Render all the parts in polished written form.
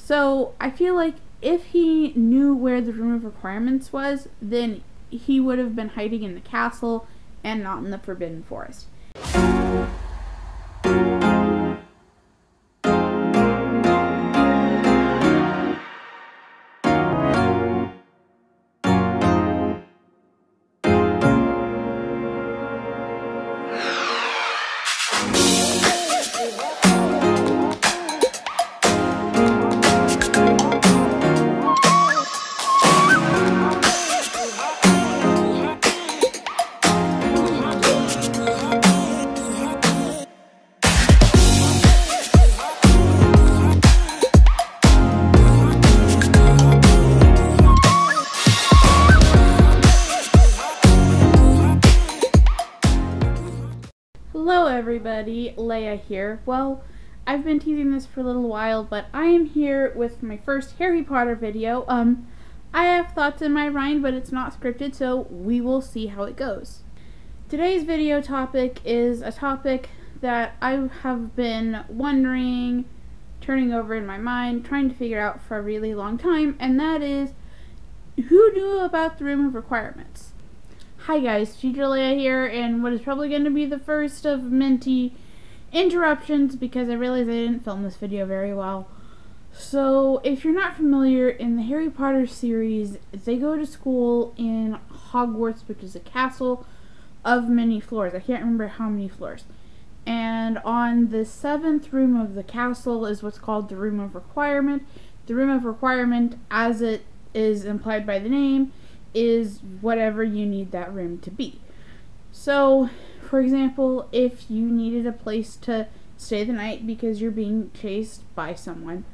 So I feel like if he knew where the room of requirements was, then he would have been hiding in the castle and not in the Forbidden Forest. Hello everybody, Leia here. Well, I've been teasing this for a little while, but I am here with my first Harry Potter video. I have thoughts in my mind, but it's not scripted, so we will see how it goes. Today's video topic is a topic that I have been wondering, turning over in my mind, trying to figure out for a really long time, and that is, who knew about the Room of Requirements? Hi guys, Teacher Leia here, and what is probably going to be the first of many interruptions because I realized I didn't film this video very well. So, if you're not familiar, in the Harry Potter series, they go to school in Hogwarts, which is a castle of many floors. I can't remember how many floors. And on the 7th room of the castle is what's called the Room of Requirement. The Room of Requirement, as it is implied by the name, is whatever you need that room to be. So, for example, if you needed a place to stay the night because you're being chased by someone,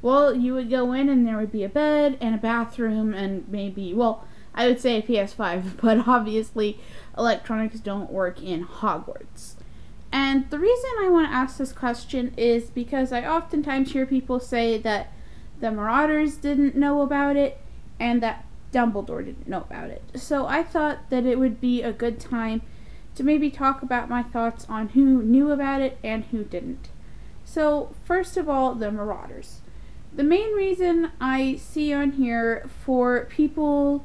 well, you would go in and there would be a bed and a bathroom and maybe, well, I would say a PS5, but obviously electronics don't work in Hogwarts. And the reason I want to ask this question is because I oftentimes hear people say that the Marauders didn't know about it and that Dumbledore didn't know about it. So I thought that it would be a good time to maybe talk about my thoughts on who knew about it and who didn't. So first of all, the Marauders. The main reason I see on here for people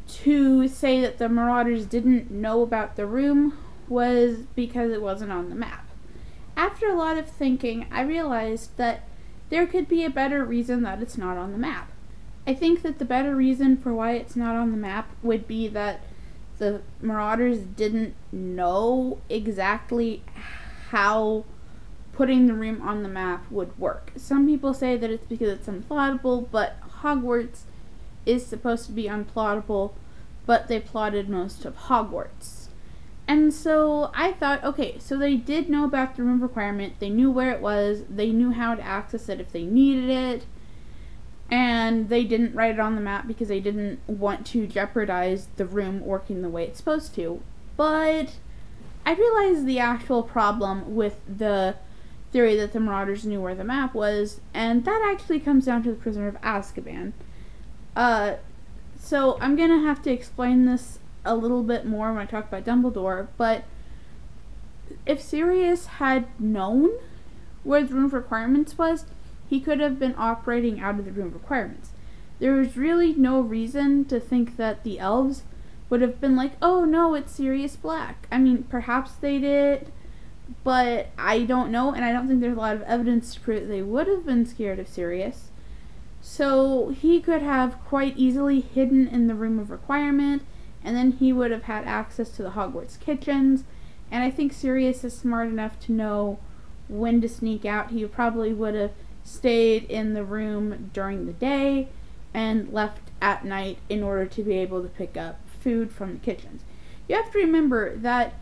to say that the Marauders didn't know about the room was because it wasn't on the map. After a lot of thinking, I realized that there could be a better reason that it's not on the map. I think that the better reason for why it's not on the map would be that the Marauders didn't know exactly how putting the room on the map would work. Some people say that it's because it's unplottable, but Hogwarts is supposed to be unplottable, but they plotted most of Hogwarts. And so I thought, okay, so they did know about the room requirement, they knew where it was, they knew how to access it if they needed it, and they didn't write it on the map because they didn't want to jeopardize the room working the way it's supposed to. But I realized the actual problem with the theory that the Marauders knew where the map was, and that actually comes down to the Prisoner of Azkaban. So I'm gonna have to explain this a little bit more when I talk about Dumbledore, but if Sirius had known where the room of requirements was, he could have been operating out of the room of requirements. There was really no reason to think that the elves would have been like, oh no, it's Sirius Black. I mean, perhaps they did, but I don't know, and I don't think there's a lot of evidence to prove that they would have been scared of Sirius. So he could have quite easily hidden in the room of requirement, and then he would have had access to the Hogwarts kitchens, and I think Sirius is smart enough to know when to sneak out. He probably would have stayed in the room during the day and left at night in order to be able to pick up food from the kitchens. You have to remember that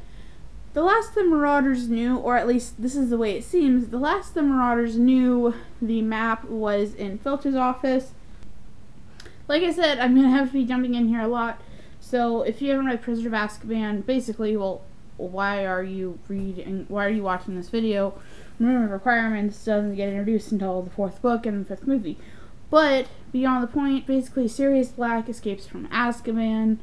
the last the Marauders knew, or at least this is the way it seems, the last the Marauders knew the map was in Filch's office. Like I said, I'm going to have to be jumping in here a lot, so if you haven't read Prisoner of Azkaban, basically, well, why are you watching this video? Room of Requirements doesn't get introduced until the 4th book and the 5th movie. But, beyond the point, basically Sirius Black escapes from Azkaban.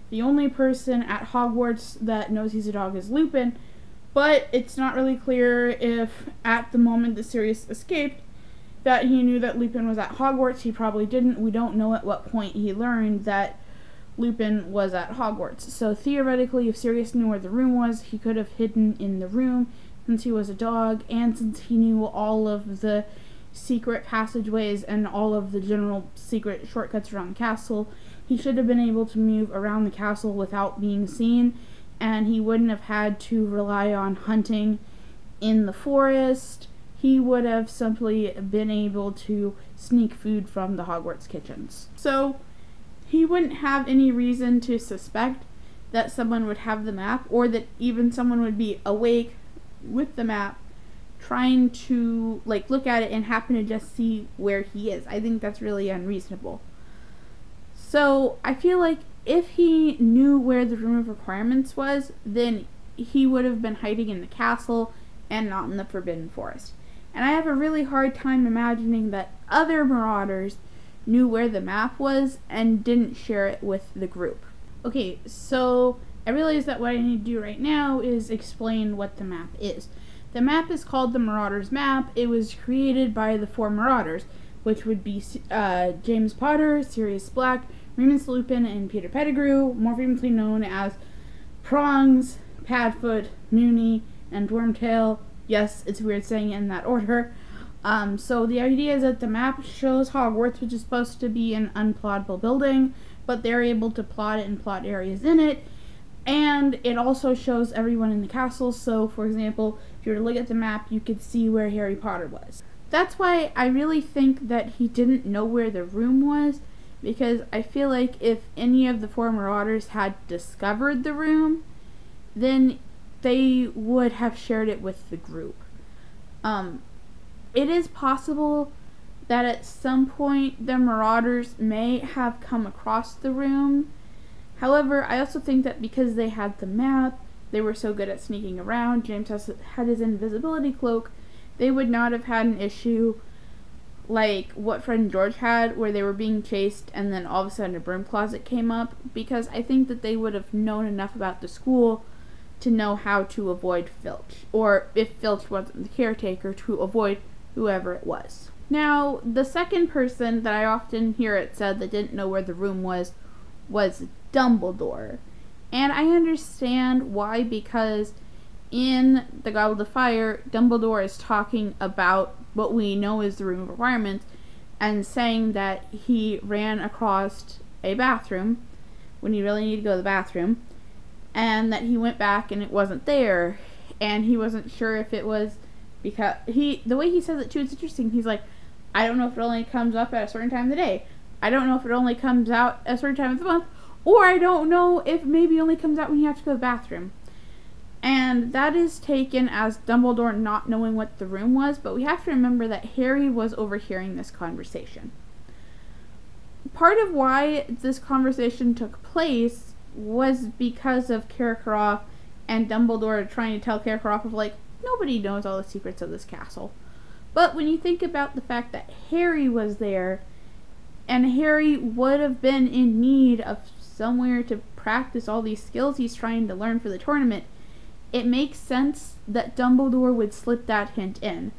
The only person at Hogwarts that knows he's a dog is Lupin, but it's not really clear if, at the moment that Sirius escaped, that he knew that Lupin was at Hogwarts. He probably didn't. We don't know at what point he learned that Lupin was at Hogwarts. So theoretically, if Sirius knew where the room was, he could have hidden in the room since he was a dog, and since he knew all of the secret passageways and all of the general secret shortcuts around the castle, he should have been able to move around the castle without being seen, and he wouldn't have had to rely on hunting in the forest. He would have simply been able to sneak food from the Hogwarts kitchens. So he wouldn't have any reason to suspect that someone would have the map, or that even someone would be awake with the map trying to look at it and happen to just see where he is. I think that's really unreasonable. So I feel like if he knew where the Room of Requirements was, then he would have been hiding in the castle and not in the Forbidden Forest. And I have a really hard time imagining that other Marauders knew where the map was and didn't share it with the group. Okay, so I realize that what I need to do right now is explain what the map is. The map is called the Marauders Map. It was created by the 4 Marauders, which would be James Potter, Sirius Black, Remus Lupin, and Peter Pettigrew, more famously known as Prongs, Padfoot, Moony, and Wormtail. Yes, it's weird saying it in that order. So the idea is that the map shows Hogwarts, which is supposed to be an unplottable building, but they're able to plot it and plot areas in it. And it also shows everyone in the castle. So, for example, if you were to look at the map, you could see where Harry Potter was. That's why I really think that he didn't know where the room was, because I feel like if any of the 4 Marauders had discovered the room, then they would have shared it with the group. It is possible that at some point the Marauders may have come across the room. However, I also think that because they had the map, they were so good at sneaking around, James had his invisibility cloak, they would not have had an issue like what Fred and George had, where they were being chased and then all of a sudden a broom closet came up, because I think that they would have known enough about the school to know how to avoid Filch, or if Filch wasn't the caretaker, to avoid whoever it was. Now, the second person that I often hear it said that didn't know where the room was Dumbledore. And I understand why, because in the Goblet of Fire, Dumbledore is talking about what we know is the Room of Requirements and saying that he ran across a bathroom when he really needed to go to the bathroom, and that he went back and it wasn't there, and he wasn't sure if it was because the way he says it too, it's interesting. He's like, I don't know if it only comes up at a certain time of the day. I don't know if it only comes out at a certain time of the month, or I don't know if maybe it only comes out when you have to go to the bathroom. And that is taken as Dumbledore not knowing what the room was, but we have to remember that Harry was overhearing this conversation. Part of why this conversation took place was because of Karkaroff and Dumbledore trying to tell Karkaroff of nobody knows all the secrets of this castle. But when you think about the fact that Harry was there, and Harry would have been in need of somewhere to practice all these skills he's trying to learn for the tournament, it makes sense that Dumbledore would slip that hint in.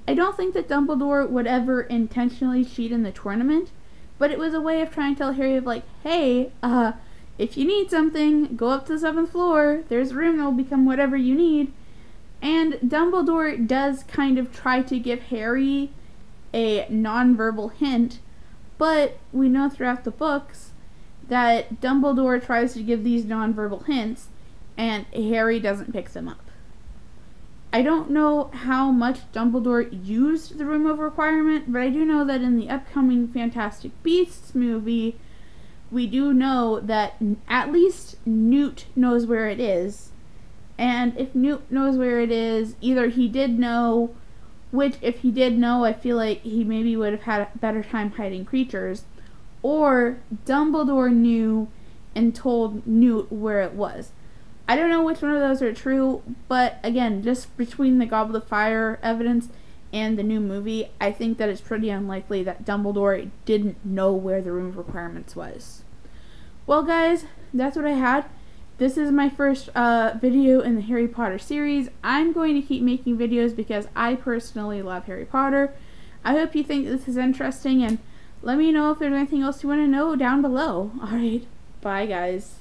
I don't think that Dumbledore would ever intentionally cheat in the tournament, but it was a way of trying to tell Harry of hey, if you need something, go up to the 7th floor, there's a room that will become whatever you need. And Dumbledore does kind of try to give Harry a non-verbal hint, but we know throughout the books that Dumbledore tries to give these non-verbal hints, and Harry doesn't pick them up. I don't know how much Dumbledore used the Room of Requirement, but I do know that in the upcoming Fantastic Beasts movie, we do know that at least Newt knows where it is. And if Newt knows where it is, either he did know, which if he did know, I feel like he maybe would have had a better time hiding creatures, or Dumbledore knew and told Newt where it was. I don't know which one of those are true, but again, just between the Goblet of Fire evidence and the new movie, I think that it's pretty unlikely that Dumbledore didn't know where the Room of Requirements was. Well guys, that's what I had. This is my first video in the Harry Potter series. I'm going to keep making videos because I personally love Harry Potter. I hope you think this is interesting, and let me know if there's anything else you want to know down below. Alright, bye guys.